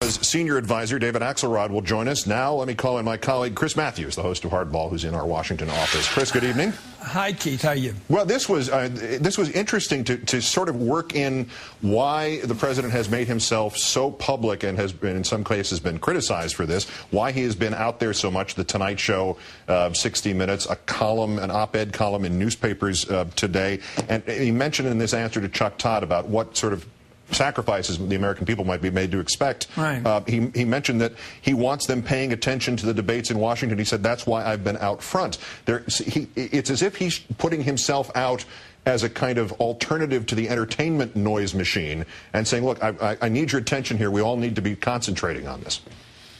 Obama's senior advisor, David Axelrod, will join us. Now, let me call in my colleague, Chris Matthews, the host of Hardball, who's in our Washington office. Chris, good evening. Hi, Keith. How are you? Well, this was interesting to sort of work in why the president has made himself so public and has been, in some cases, been criticized for this, why he has been out there so much. The Tonight Show, 60 Minutes, a column, an op-ed column in newspapers today. And he mentioned in this answer to Chuck Todd about what sort of sacrifices the American people might be made to expect. Right. He mentioned that he wants them paying attention to the debates in Washington. He said, that's why I've been out front. It's as if he's putting himself out as a kind of alternative to the entertainment noise machine and saying, look, I need your attention here. We all need to be concentrating on this.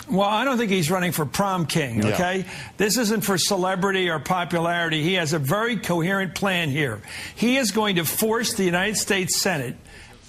Well, I don't think he's running for prom king, okay? Yeah. This isn't for celebrity or popularity. He has a very coherent plan here. He is going to force the United States Senate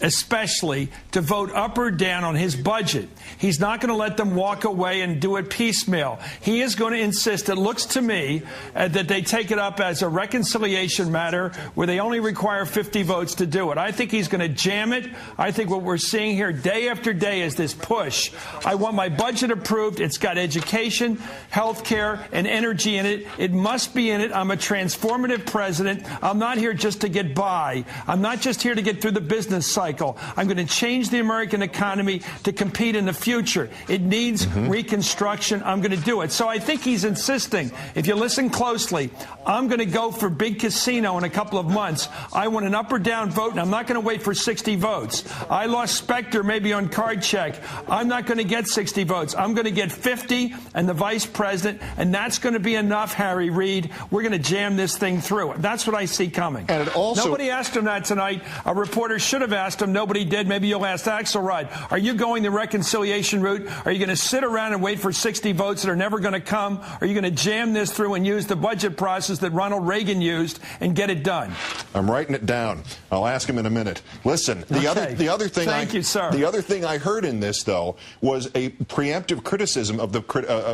especially to vote up or down on his budget. He's not going to let them walk away and do it piecemeal. He is going to insist, it looks to me, that they take it up as a reconciliation matter where they only require 50 votes to do it. I think he's going to jam it. I think what we're seeing here day after day is this push. I want my budget approved. It's got education, health care, and energy in it. It must be in it. I'm a transformative president. I'm not here just to get by. I'm not just here to get through the business cycle. I'm going to change the American economy to compete in the future. It needs reconstruction. I'm going to do it. So I think he's insisting, if you listen closely, I'm going to go for big casino in a couple of months. I want an up or down vote, and I'm not going to wait for 60 votes. I lost Specter maybe on card check. I'm not going to get 60 votes. I'm going to get 50 and the vice president, and that's going to be enough, Harry Reid. We're going to jam this thing through. That's what I see coming. And it also, nobody asked him that tonight. A reporter should have asked him. Nobody did. Maybe you'll ask Axelrod. Are you going the reconciliation route? Are you going to sit around and wait for 60 votes that are never going to come? Are you going to jam this through and use the budget process that Ronald Reagan used and get it done? I'm writing it down. I'll ask him in a minute. Listen, the other thing the other thing I heard in this, though, was a preemptive criticism of the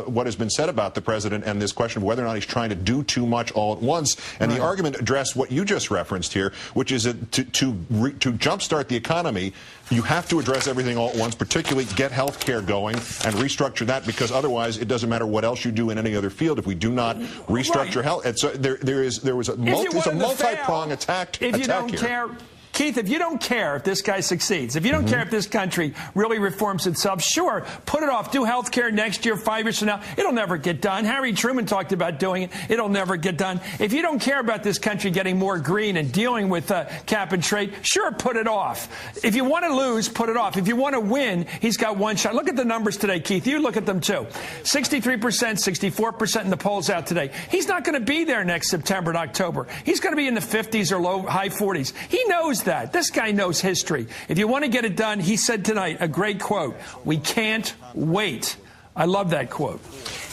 what has been said about the president and this question of whether or not he's trying to do too much all at once. And the argument addressed what you just referenced here, which is that to jumpstart the economy, you have to address everything all at once, particularly get health care going and restructure that, because otherwise it doesn't matter what else you do in any other field if we do not restructure health. And so there was a multi-pronged attack here. Keith, if you don't care if this guy succeeds, if you don't care if this country really reforms itself, sure, put it off. Do health care next year, 5 years from now. It'll never get done. Harry Truman talked about doing it. It'll never get done. If you don't care about this country getting more green and dealing with cap and trade, sure, put it off. If you want to lose, put it off. If you want to win, he's got one shot. Look at the numbers today, Keith. You look at them, too. 63%, 64% in the polls out today. He's not going to be there next September and October. He's going to be in the 50s or high 40s. He knows that. This guy knows history. If you want to get it done, he said tonight, a great quote, "We can't wait." I love that quote.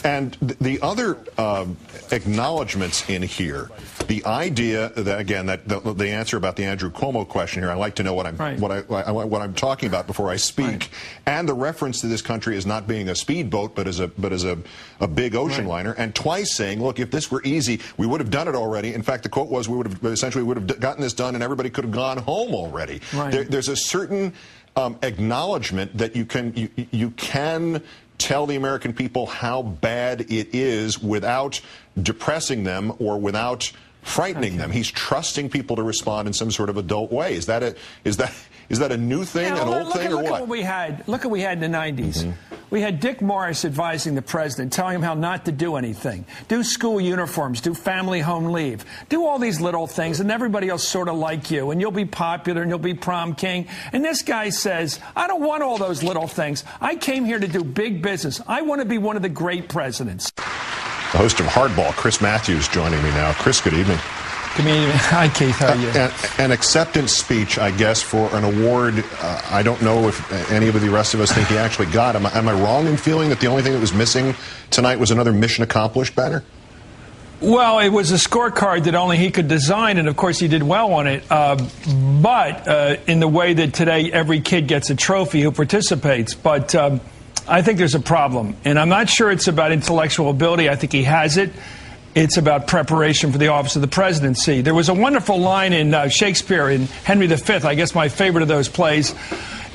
And the other acknowledgments in here, the idea that, again, that the answer about the Andrew Cuomo question here, I like to know what I'm talking about before I speak, and the reference to this country as not being a speedboat, but as a big ocean liner, and twice saying, look, if this were easy, we would have done it already. In fact, the quote was, we would have gotten this done, and everybody could have gone home already. There's a certain acknowledgement that you can tell the American people how bad it is without depressing them or without frightening them. He's trusting people to respond in some sort of adult way. Is that a new thing, an old thing, or what? Look at what we had in the 90s. We had Dick Morris advising the president, telling him how not to do anything. Do school uniforms, do family home leave, do all these little things, and everybody else sort of like you, and you'll be popular, and you'll be prom king. And this guy says, I don't want all those little things. I came here to do big business. I want to be one of the great presidents. The host of Hardball, Chris Matthews, joining me now. Chris, good evening. Good evening. Hi, Keith. How are you? An acceptance speech, I guess, for an award. I don't know if any of the rest of us think he actually got. Am I wrong in feeling that the only thing that was missing tonight was another mission accomplished banner? Well, it was a scorecard that only he could design, and of course he did well on it. But in the way that today every kid gets a trophy who participates. But I think there's a problem, and I'm not sure it's about intellectual ability. I think he has it. It's about preparation for the office of the presidency. There was a wonderful line in Shakespeare in Henry V, I guess my favorite of those plays.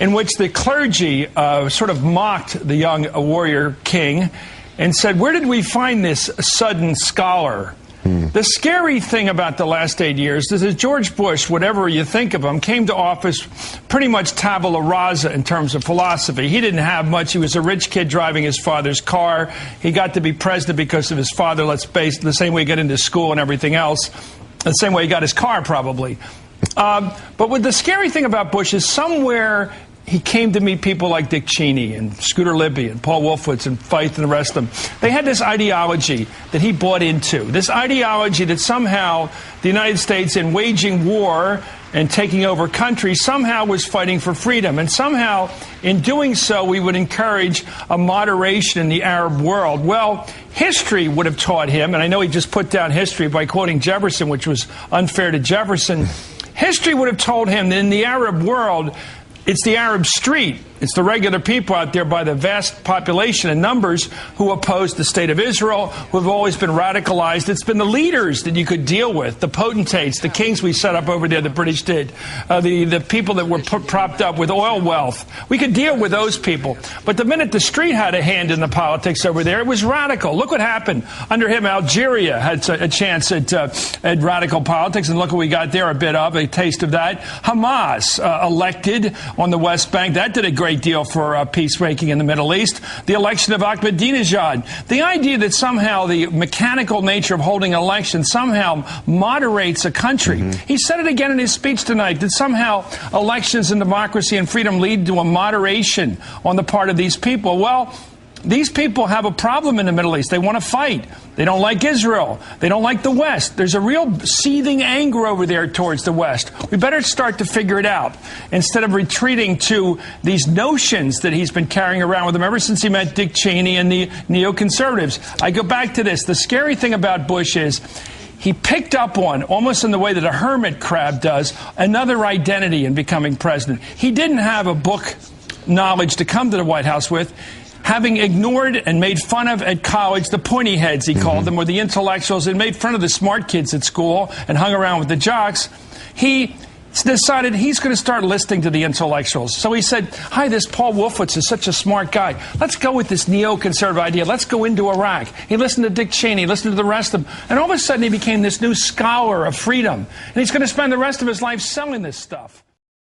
in which the clergy sort of mocked the young warrior king and said, where did we find this sudden scholar? The scary thing about the last 8 years is that George Bush, whatever you think of him, came to office pretty much tabula rasa in terms of philosophy. He didn't have much. He was a rich kid driving his father's car. He got to be president because of his father, let's face it, the same way he got into school and everything else, the same way he got his car probably. But what the scary thing about Bush is somewhere he came to meet people like Dick Cheney and Scooter Libby and Paul Wolfowitz and Feith and the rest of them. They had this ideology that he bought into, this ideology that somehow the United States, in waging war and taking over countries, somehow was fighting for freedom. And somehow, in doing so, we would encourage a moderation in the Arab world. Well, history would have taught him, and I know he just put down history by quoting Jefferson, which was unfair to Jefferson. History would have told him that in the Arab world, it's the Arab street. It's the regular people out there by the vast population and numbers who oppose the state of Israel, who have always been radicalized. It's been the leaders that you could deal with, the potentates, the kings we set up over there, the British did, the people that were propped up with oil wealth. We could deal with those people. But the minute the street had a hand in the politics over there, it was radical. Look what happened. Under him, Algeria had a chance at radical politics, and look what we got there, a taste of that. Hamas, elected on the West Bank, that did a great deal for peacemaking in the Middle East. The election of Ahmadinejad. The idea that somehow the mechanical nature of holding an election somehow moderates a country. He said it again in his speech tonight, that somehow elections and democracy and freedom lead to a moderation on the part of these people. Well, these people have a problem in the Middle East. They want to fight. They don't like Israel. They don't like the West. There's a real seething anger over there towards the West. We better start to figure it out instead of retreating to these notions that he's been carrying around with him ever since he met Dick Cheney and the neoconservatives. I go back to this. The scary thing about Bush is he picked up on, almost in the way that a hermit crab does, another identity in becoming president. He didn't have a book knowledge to come to the White House with. Having ignored and made fun of at college the pointy heads, he called them, or the intellectuals, and made fun of the smart kids at school and hung around with the jocks, he decided he's going to start listening to the intellectuals. So he said, hi, this Paul Wolfowitz is such a smart guy. Let's go with this neoconservative idea. Let's go into Iraq. He listened to Dick Cheney, listened to the rest of them, and all of a sudden he became this new scholar of freedom. And he's going to spend the rest of his life selling this stuff.